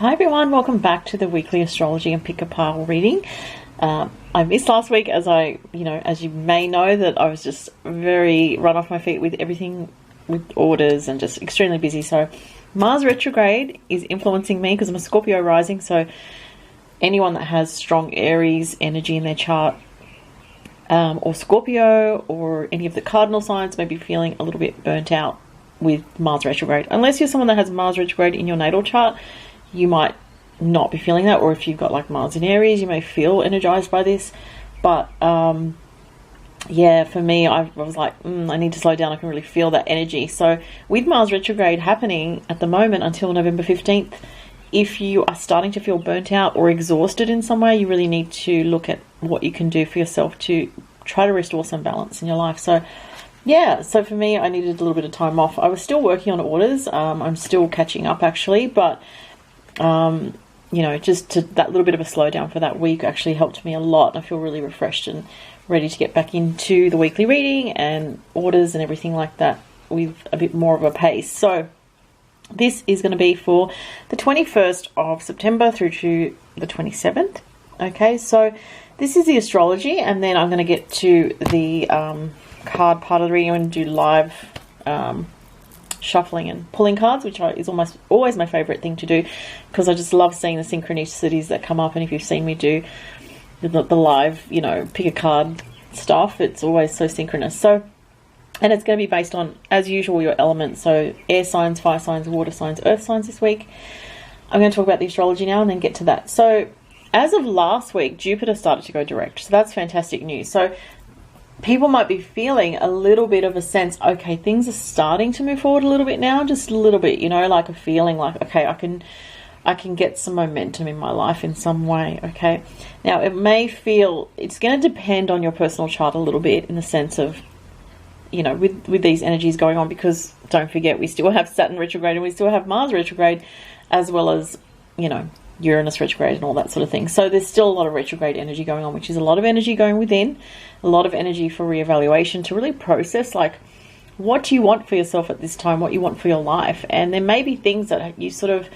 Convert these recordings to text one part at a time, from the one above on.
Hi everyone, welcome back to the weekly astrology and pick a pile reading. I missed last week as you may know, that I was just very run off my feet with everything with orders and just extremely busy. So Mars retrograde is influencing me because I'm a Scorpio rising. So anyone that has strong Aries energy in their chart, or Scorpio or any of the cardinal signs, may be feeling a little bit burnt out with Mars retrograde. Unless you're someone that has Mars retrograde in your natal chart, you might not be feeling that, or if you've got like Mars in Aries, you may feel energized by this. But yeah, for me, I was like, I need to slow down. I can really feel that energy. So with Mars retrograde happening at the moment until November 15th, if you are starting to feel burnt out or exhausted in some way, you really need to look at what you can do for yourself to try to restore some balance in your life. So yeah, so for me, I needed a little bit of time off. I was still working on orders. I'm still catching up actually, but that little bit of a slowdown for that week actually helped me a lot. I feel really refreshed and ready to get back into the weekly reading and orders and everything like that with a bit more of a pace. So this is going to be for the 21st of September through to the 27th. Okay, so this is the astrology, and then I'm going to get to the card part of the reading and do live shuffling and pulling cards, which is almost always my favorite thing to do, because I just love seeing the synchronicities that come up. And if you've seen me do the live, pick a card stuff, it's always so synchronous. So, and it's going to be based on, as usual, your elements. So air signs, fire signs, water signs, earth signs this week. I'm going to talk about the astrology now and then get to that. So as of last week, Jupiter started to go direct. So that's fantastic news. So people might be feeling a little bit of a sense, okay, things are starting to move forward a little bit now, just a little bit, like a feeling like, okay, I can get some momentum in my life in some way, okay? Now, it may feel, it's going to depend on your personal chart a little bit, in the sense of, with these energies going on, because don't forget, we still have Saturn retrograde and we still have Mars retrograde, as well as, Uranus retrograde and all that sort of thing. So there's still a lot of retrograde energy going on, which is a lot of energy going within, a lot of energy for reevaluation, to really process, like, what do you want for yourself at this time, what you want for your life. And there may be things that you sort of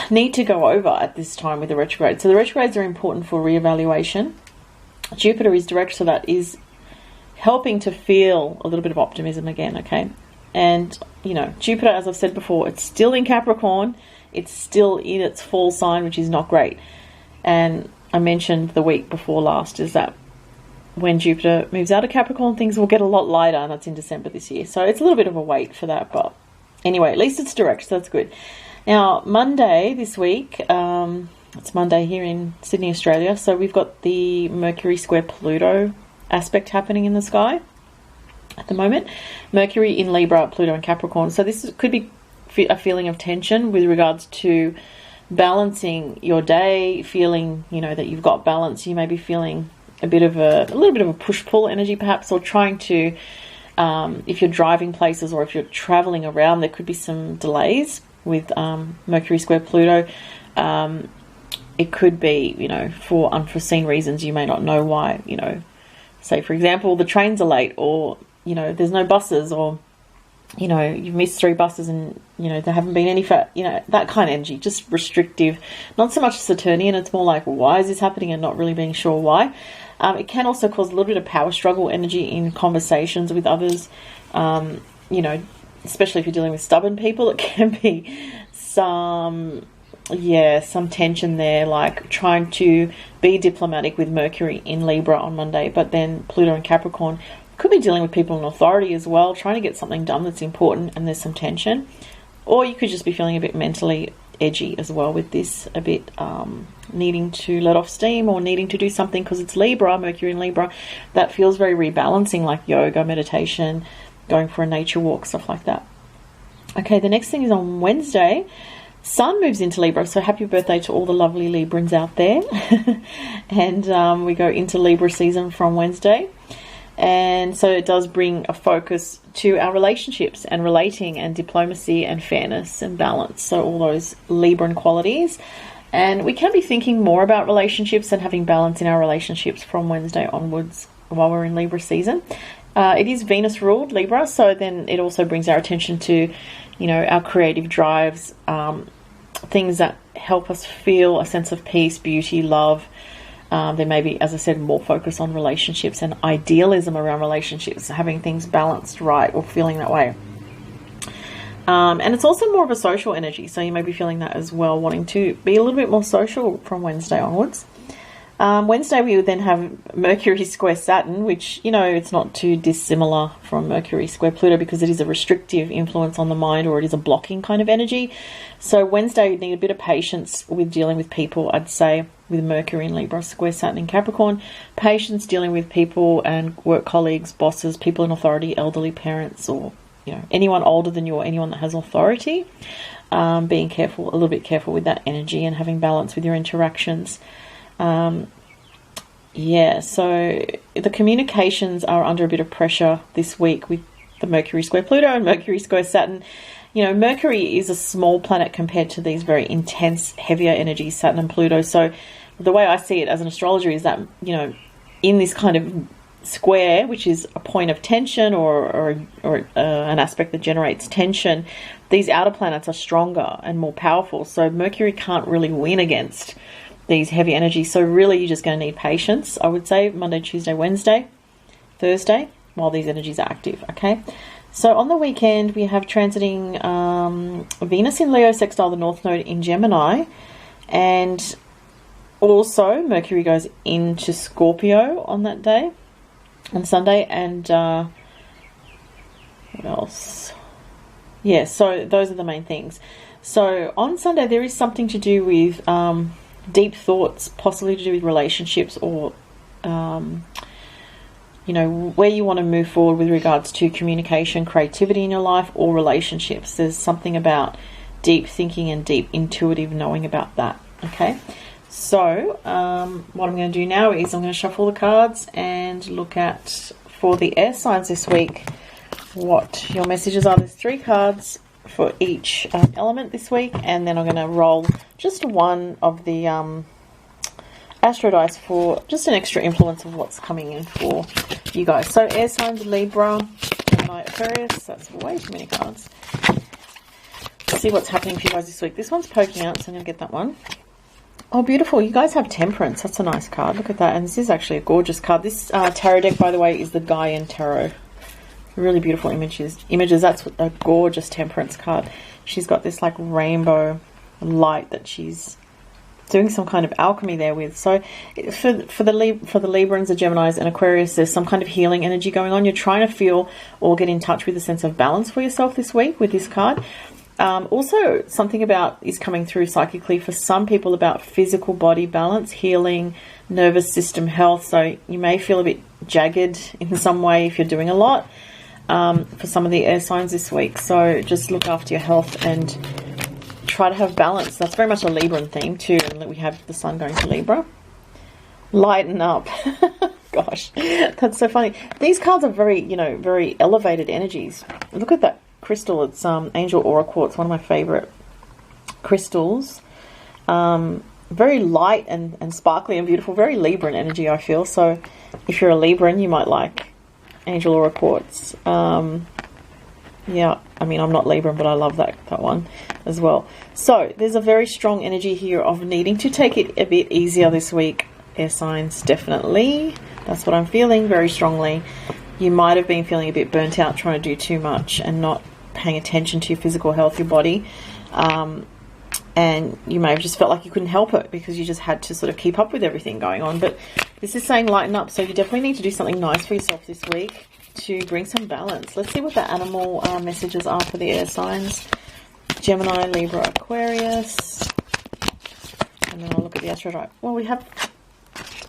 need to go over at this time with the retrograde. So the retrogrades are important for reevaluation. Jupiter is direct, so that is helping to feel a little bit of optimism again, okay? And, Jupiter, as I've said before, it's still in Capricorn. It's still in its fall sign, which is not great. And I mentioned the week before last is that when Jupiter moves out of Capricorn, things will get a lot lighter, and that's in December this year. So it's a little bit of a wait for that. But anyway, at least it's direct, so that's good. Now, Monday this week, it's Monday here in Sydney, Australia. So we've got the Mercury square Pluto aspect happening in the sky at the moment. Mercury in Libra, Pluto in Capricorn. So this could be a feeling of tension with regards to balancing your day, feeling, that you've got balance. You may be feeling a little bit of a push-pull energy perhaps, or trying to, if you're driving places or if you're traveling around, there could be some delays with Mercury square Pluto. It could be, for unforeseen reasons. You may not know why, say for example, the trains are late, or, there's no buses, or you've missed 3 buses and, there haven't been any that kind of energy, just restrictive, not so much Saturnian. It's more like, why is this happening, and not really being sure why. It can also cause a little bit of power struggle energy in conversations with others, especially if you're dealing with stubborn people. It can be some tension there, like trying to be diplomatic with Mercury in Libra on Monday, but then Pluto in Capricorn. Could be dealing with people in authority as well, trying to get something done that's important, and there's some tension. Or you could just be feeling a bit mentally edgy as well with this, a bit needing to let off steam, or needing to do something because it's Libra, Mercury in Libra, that feels very rebalancing, like yoga, meditation, going for a nature walk, stuff like that. Okay, the next thing is on Wednesday, Sun moves into Libra, so happy birthday to all the lovely Librans out there. And we go into Libra season from Wednesday. And so it does bring a focus to our relationships and relating and diplomacy and fairness and balance. So all those Libran qualities. And we can be thinking more about relationships and having balance in our relationships from Wednesday onwards while we're in Libra season. It is Venus ruled Libra, so then it also brings our attention to, our creative drives, things that help us feel a sense of peace, beauty, love. There may be, as I said, more focus on relationships and idealism around relationships, having things balanced right or feeling that way. And it's also more of a social energy, so you may be feeling that as well, wanting to be a little bit more social from Wednesday onwards. Wednesday we would then have Mercury square Saturn, which, you know, it's not too dissimilar from Mercury square Pluto because it is a restrictive influence on the mind, or it is a blocking kind of energy. So Wednesday you need a bit of patience with dealing with people, I'd say, with Mercury in Libra square Saturn in Capricorn. Patience dealing with people and work colleagues, bosses, people in authority, elderly parents, or, you know, anyone older than you or anyone that has authority. Being careful, a little bit careful with that energy and having balance with your interactions. Yeah, so the communications are under a bit of pressure this week with the Mercury square Pluto and Mercury square Saturn. You know, Mercury is a small planet compared to these very intense, heavier energies, Saturn and Pluto. So the way I see it as an astrologer is that, you know, in this kind of square, which is a point of tension or an aspect that generates tension, these outer planets are stronger and more powerful. So Mercury can't really win against these heavy energies. So really you're just going to need patience, I would say, Monday, Tuesday, Wednesday, Thursday, while these energies are active. Okay, so on the weekend we have transiting Venus in Leo sextile the North Node in Gemini, and also Mercury goes into Scorpio on that day, on Sunday. And what else? Yeah, so those are the main things. So on Sunday there is something to do with deep thoughts, possibly to do with relationships, or you know, where you want to move forward with regards to communication, creativity in your life, or relationships. There's something about deep thinking and deep intuitive knowing about that. Okay, so what I'm going to do now is I'm going to shuffle the cards and look at, for the air signs this week, what your messages are. There's 3 cards for each element this week, and then I'm going to roll just one of the Astro Dice for just an extra influence of what's coming in for you guys. So air signs: Libra, Gemini, Aquarius. That's way too many cards. Let's see what's happening for you guys this week. This one's poking out, so I'm going to get that one. Oh, beautiful. You guys have Temperance. That's a nice card. Look at that. And this is actually a gorgeous card. This tarot deck, by the way, is the Gaian Tarot. Really beautiful images. That's a gorgeous Temperance card. She's got this like rainbow light that she's doing some kind of alchemy there with. So for the Librans, the Geminis and Aquarius, there's some kind of healing energy going on. You're trying to feel or get in touch with a sense of balance for yourself this week with this card. Also, something about is coming through psychically for some people about physical body balance, healing, nervous system health. So you may feel a bit jagged in some way if you're doing a lot. For some of the air signs this week. So just look after your health and try to have balance. That's very much a Libran theme too, and we have the sun going to Libra. Lighten up. Gosh, that's so funny. These cards are very, you know, very elevated energies. Look at that crystal. It's Angel Aura Quartz, one of my favorite crystals. Very light and sparkly and beautiful. Very Libran energy, I feel. So if you're a Libran, you might like Angel Aura Quartz. Yeah, I mean, I'm not Libran, but I love that one as well. So there's a very strong energy here of needing to take it a bit easier this week. Air signs, definitely. That's what I'm feeling very strongly. You might have been feeling a bit burnt out trying to do too much and not paying attention to your physical health, your body. And you may have just felt like you couldn't help it because you just had to sort of keep up with everything going on. But this is saying lighten up. So you definitely need to do something nice for yourself this week to bring some balance. Let's see what the animal messages are for the air signs. Gemini, Libra, Aquarius. And then I'll look at the Astro. Well, we have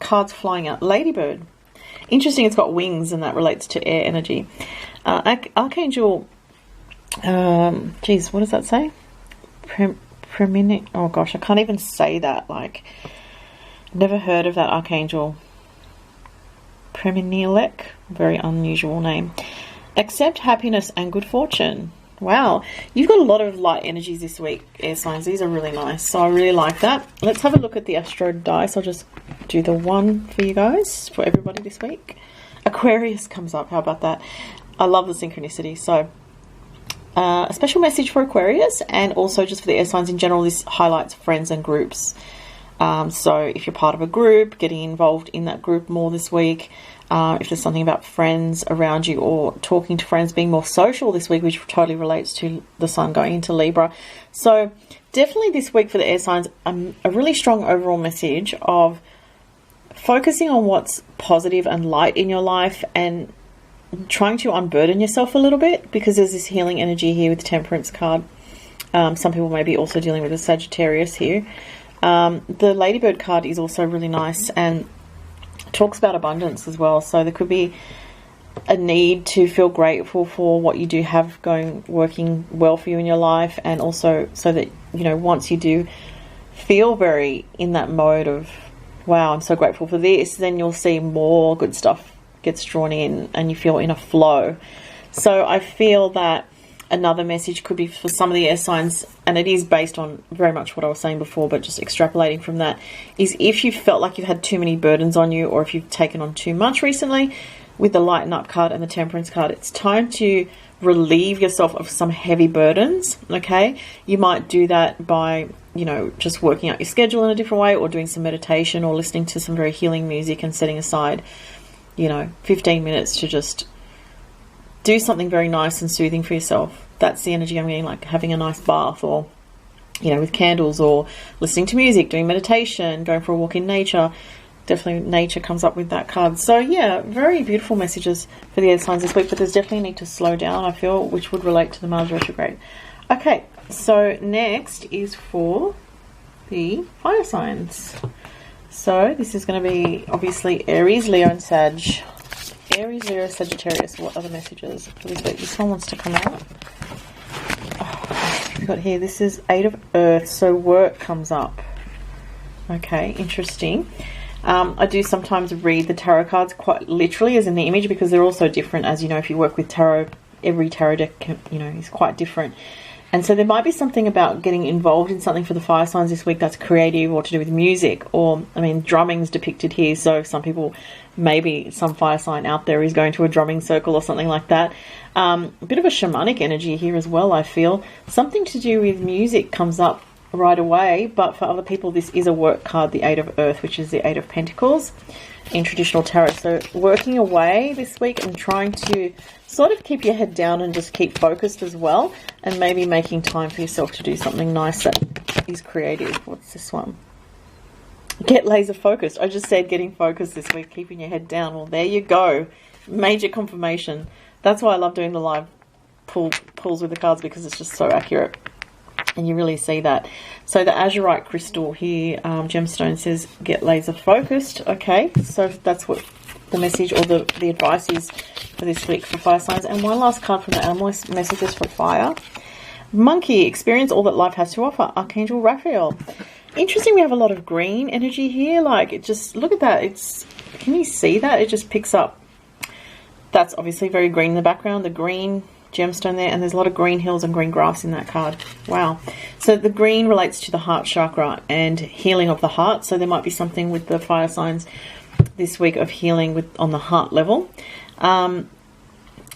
cards flying out. Ladybird. Interesting, it's got wings and that relates to air energy. Archangel, geez, what does that say? Oh gosh, I can't even say that. Like, never heard of that Archangel. Preminilek, very unusual name. Accept happiness and good fortune. Wow, you've got a lot of light energies this week, air signs. These are really nice, so I really like that. Let's have a look at the Astro Dice. I'll just do the one for you guys, for everybody this week. Aquarius comes up. How about that? I love the synchronicity. So A special message for Aquarius, and also just for the air signs in general, this highlights friends and groups. So if you're part of a group, getting involved in that group more this week. If there's something about friends around you or talking to friends, being more social this week, which totally relates to the sun going into Libra. So definitely this week for the air signs, a really strong overall message of focusing on what's positive and light in your life and trying to unburden yourself a little bit, because there's this healing energy here with the Temperance card. Some people may be also dealing with a Sagittarius here. The Ladybird card is also really nice and talks about abundance as well. So there could be a need to feel grateful for what you do have working well for you in your life, and also so that, you know, once you do feel very in that mode of, wow, I'm so grateful for this, then you'll see more good stuff gets drawn in and you feel in a flow. So I feel that another message could be for some of the air signs, and it is based on very much what I was saying before, but just extrapolating from that, is if you felt like you've had too many burdens on you, or if you've taken on too much recently, with the Lighten Up card and the Temperance card, it's time to relieve yourself of some heavy burdens, okay? You might do that by, you know, just working out your schedule in a different way, or doing some meditation, or listening to some very healing music and setting aside, you know, 15 minutes to just do something very nice and soothing for yourself. That's the energy I'm getting, like having a nice bath, or, you know, with candles, or listening to music, doing meditation, going for a walk in nature. Definitely nature comes up with that card. So yeah, very beautiful messages for the air signs this week, but there's definitely a need to slow down, I feel, which would relate to the Mars retrograde. Okay, so next is for the fire signs. So this is going to be obviously Aries, Leo and Sag. Aries, Leo, Sagittarius. What are the messages for this week? This one wants to come out. Oh, we've got here, this is 8 of Earth, so work comes up. Okay, interesting. I do sometimes read the tarot cards quite literally as in the image, because they're also different. As you know, if you work with tarot, every tarot deck, you know, is quite different. And so there might be something about getting involved in something for the fire signs this week that's creative, or to do with music, or, I mean, drumming's depicted here. So some people, maybe some fire sign out there is going to a drumming circle or something like that. A bit of a shamanic energy here as well, I feel. Something to do with music comes up right away, but for other people this is a work card, the 8 of Earth, which is the 8 of Pentacles in traditional tarot. So working away this week and trying to sort of keep your head down and just keep focused as well, and maybe making time for yourself to do something nice that is creative. What's this one? Get laser focused. I just said getting focused this week, keeping your head down. Well, there you go. Major confirmation. That's why I love doing the live pulls with the cards, because it's just so accurate. And you really see that. So the azurite crystal here, Gemstone, says get laser focused. Okay, so that's what the message or the advice is for this week for fire signs. And one last card from the animal messages for fire. Monkey, experience all that life has to offer. Archangel Raphael. Interesting, we have a lot of green energy here. Like, it just, look at that. It's, can you see that? It just picks up. That's obviously very green in the background, the green gemstone there, and there's a lot of green hills and green grass in that card. Wow. So the green relates to the heart chakra and healing of the heart. So there might be something with the fire signs this week of healing with on the heart level.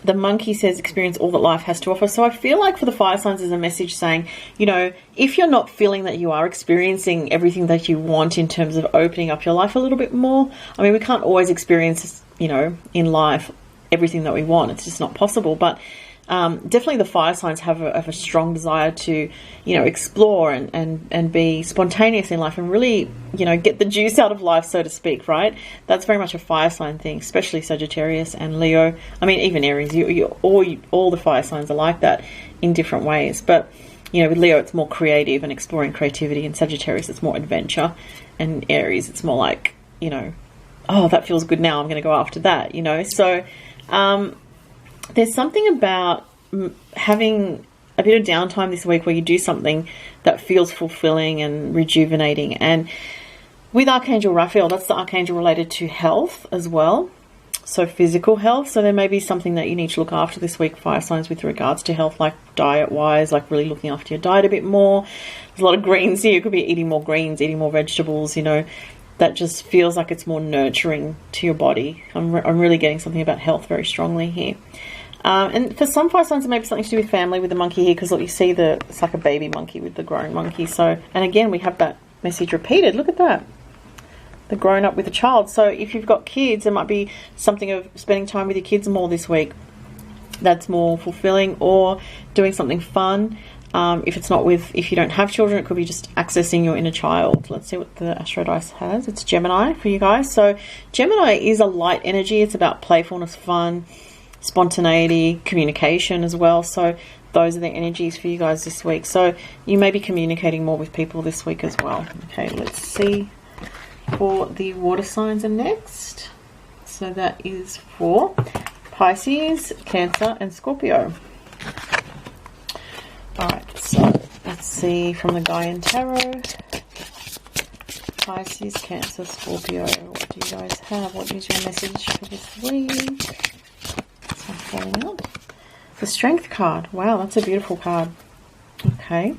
The monkey says experience all that life has to offer. So I feel like for the fire signs there's a message saying, you know, if you're not feeling that you are experiencing everything that you want in terms of opening up your life a little bit more. I mean, we can't always experience, you know, in life everything that we want. It's just not possible. But definitely the fire signs have a strong desire to, you know, explore and be spontaneous in life and really, you know, get the juice out of life, so to speak, right? That's very much a fire sign thing, especially Sagittarius and Leo. I mean, even Aries, all the fire signs are like that in different ways. But, you know, with Leo, it's more creative and exploring creativity, and Sagittarius, it's more adventure, and Aries, it's more like, you know, oh, that feels good now, I'm going to go after that, you know? So, there's something about having a bit of downtime this week where you do something that feels fulfilling and rejuvenating. And with Archangel Raphael, that's the archangel related to health as well. So physical health. So there may be something that you need to look after this week, fire signs, with regards to health, like diet-wise, like really looking after your diet a bit more. There's a lot of greens here. You could be eating more greens, eating more vegetables, you know. That just feels like it's more nurturing to your body. I'm really getting something about health very strongly here. And for some fire signs, it may be something to do with family with the monkey here, because look, you see it's like a baby monkey with the grown monkey. So, and again, we have that message repeated. Look at that. The grown up with a child. So if you've got kids, it might be something of spending time with your kids more this week. That's more fulfilling, or doing something fun. If you don't have children, it could be just accessing your inner child. Let's see what the Astro Dice has. It's Gemini for you guys. So Gemini is a light energy. It's about playfulness, fun, spontaneity, communication as well. So those are the energies for you guys this week. So you may be communicating more with people this week as well. Okay, let's see for the water signs are next. So that is for Pisces, Cancer and Scorpio. Alright, so let's see from the Gaian Tarot. Pisces, Cancer, Scorpio. What do you guys have? What is your message for this week? So I'm falling out. The Strength card. Wow, that's a beautiful card. Okay.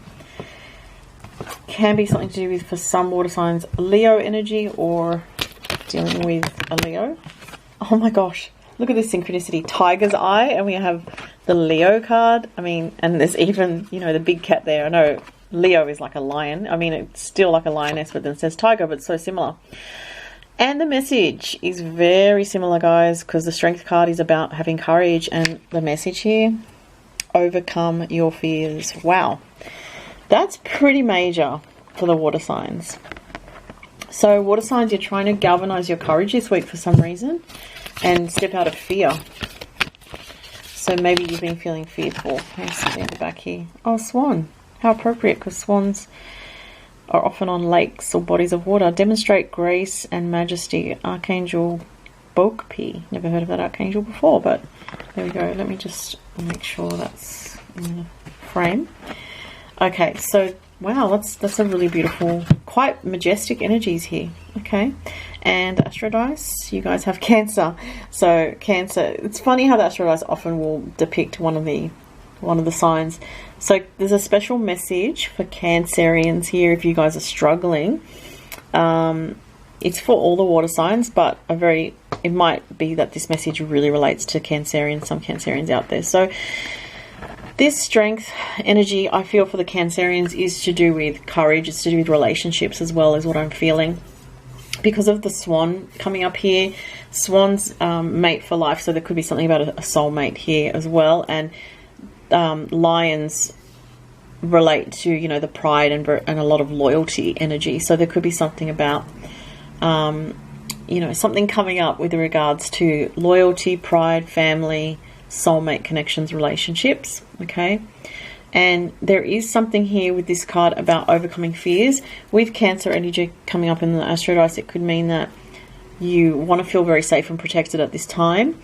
Can be something to do with, for some water signs, Leo energy, or dealing with a Leo. Oh my gosh. Look at this synchronicity. Tiger's eye, and we have the Leo card. I mean, and there's even, you know, the big cat there. I know Leo is like a lion. I mean, it's still like a lioness, but then it says tiger, but it's so similar. And the message is very similar, guys, because the Strength card is about having courage, and the message here, overcome your fears. Wow. That's pretty major for the water signs. So water signs, you're trying to galvanize your courage this week for some reason and step out of fear. So maybe you've been feeling fearful. Let's see at the back here. Oh, swan. How appropriate, because swans are often on lakes or bodies of water. Demonstrate grace and majesty. Archangel Bokpi. Never heard of that archangel before, but there we go. Let me just make sure that's in the frame. Okay, so wow, that's a really beautiful, quite majestic energies here. Okay, and Astro Dice, you guys have Cancer. So Cancer, it's funny how the Astro Dice often will depict one of the signs. So there's a special message for Cancerians here if you guys are struggling. It's for all the water signs, but it might be that this message really relates to Cancerians, some Cancerians out there. So this Strength energy, I feel, for the Cancerians is to do with courage. It's to do with relationships as well, is what I'm feeling. Because of the swan coming up here, swans mate for life, so there could be something about a soulmate here as well. And lions relate to, you know, the pride and a lot of loyalty energy. So there could be something about, you know, something coming up with regards to loyalty, pride, family, soulmate connections, relationships. Okay, and there is something here with this card about overcoming fears. With Cancer energy coming up in the Astro Dice, it could mean that you want to feel very safe and protected at this time,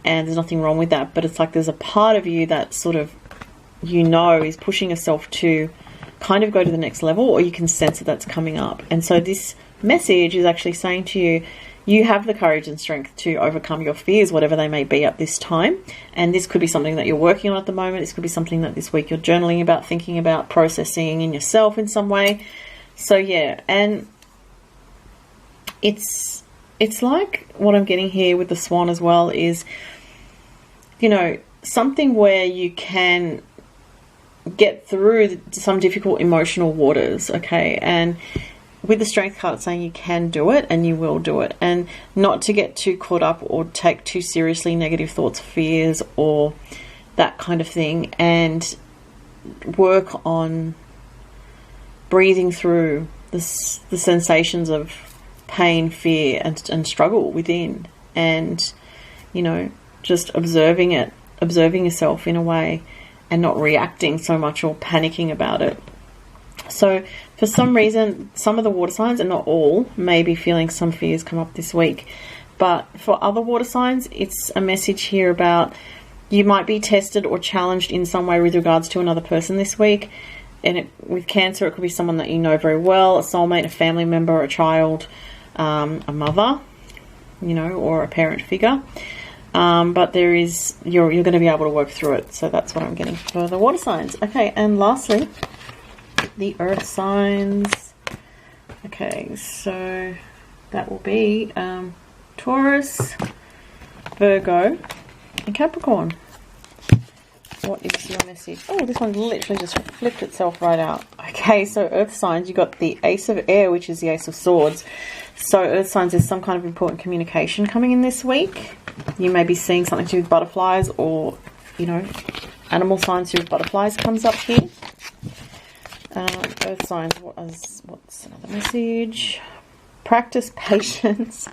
and there's nothing wrong with that, but it's like there's a part of you that sort of, you know, is pushing yourself to kind of go to the next level, or you can sense that that's coming up. And so this message is actually saying to you, you have the courage and strength to overcome your fears, whatever they may be at this time. And this could be something that you're working on at the moment. This could be something that this week you're journaling about, thinking about, processing in yourself in some way. So yeah, and it's like what I'm getting here with the swan as well is, you know, something where you can get through some difficult emotional waters, okay? And with the Strength card, it's saying you can do it and you will do it, and not to get too caught up or take too seriously negative thoughts, fears, or that kind of thing, and work on breathing through the sensations of pain, fear, and struggle within, and, you know, just observing yourself in a way and not reacting so much or panicking about it. So for some reason, some of the water signs, and not all, may be feeling some fears come up this week. But for other water signs, it's a message here about you might be tested or challenged in some way with regards to another person this week. And with Cancer, it could be someone that you know very well, a soulmate, a family member, a child, a mother, you know, or a parent figure. But there is, you're going to be able to work through it. So that's what I'm getting for the water signs. Okay, and lastly, the earth signs. Okay, so that will be Taurus, Virgo, and Capricorn. What is your message? Oh, this one literally just flipped itself right out. Okay, so earth signs, you got the Ace of Air, which is the Ace of Swords. So earth signs, there's some kind of important communication coming in this week. You may be seeing something to do with butterflies, or, you know, animal signs to do with butterflies comes up here. Earth signs, what's another message? Practice patience.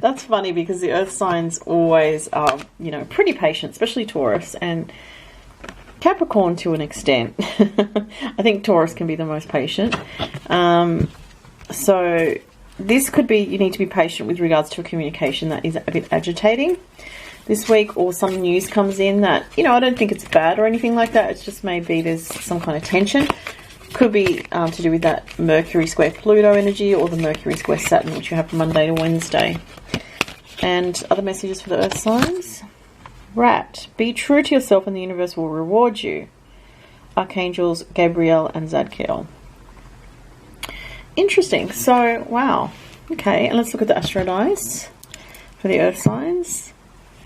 That's funny because the earth signs always are, you know, pretty patient, especially Taurus and Capricorn to an extent. I think Taurus can be the most patient. So this could be, you need to be patient with regards to a communication that is a bit agitating this week, or some news comes in that, you know, I don't think it's bad or anything like that. It's just maybe there's some kind of tension. Could be to do with that Mercury square Pluto energy, or the Mercury square Saturn, which you have from Monday to Wednesday. And other messages for the earth signs. Rat. Be true to yourself and the universe will reward you. Archangels Gabriel and Zadkiel. Interesting. So, wow. Okay, and let's look at the Astro Dice for the earth signs.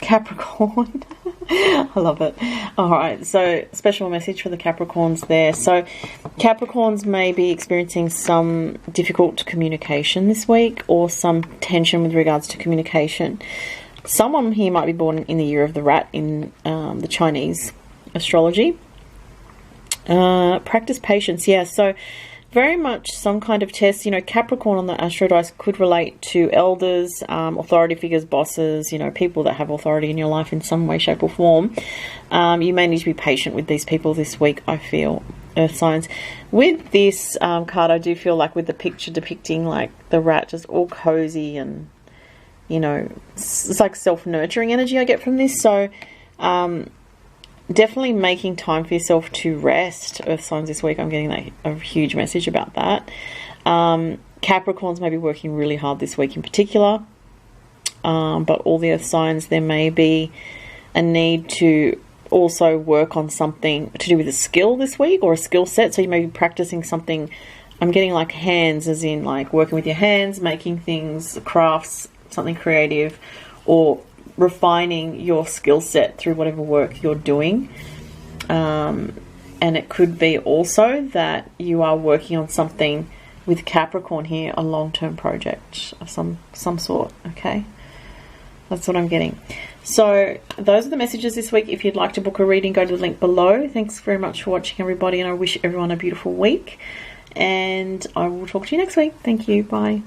Capricorn. I love it. Alright, so special message for the Capricorns there. So Capricorns may be experiencing some difficult communication this week, or some tension with regards to communication. Someone here might be born in the year of the rat in the Chinese astrology. Practice patience, yeah. So very much some kind of test. You know, Capricorn on the Astro Dice could relate to elders, authority figures, bosses, you know, people that have authority in your life in some way, shape or form. You may need to be patient with these people this week, I feel, earth signs. With this card, I do feel like with the picture depicting like the rat just all cozy and, you know, it's like self-nurturing energy I get from this. So definitely making time for yourself to rest, earth signs, this week. I'm getting like a huge message about that. Capricorns may be working really hard this week in particular, but all the earth signs, there may be a need to also work on something to do with a skill this week, or a skill set. So you may be practicing something. I'm getting like hands, as in like working with your hands, making things, crafts, something creative, or refining your skill set through whatever work you're doing. And it could be also that you are working on something with Capricorn here, a long-term project of some sort. Okay, that's what I'm getting. So those are the messages this week. If you'd like to book a reading, go to the link below. Thanks very much for watching, everybody, and I wish everyone a beautiful week, and I will talk to you next week. Thank you. Bye.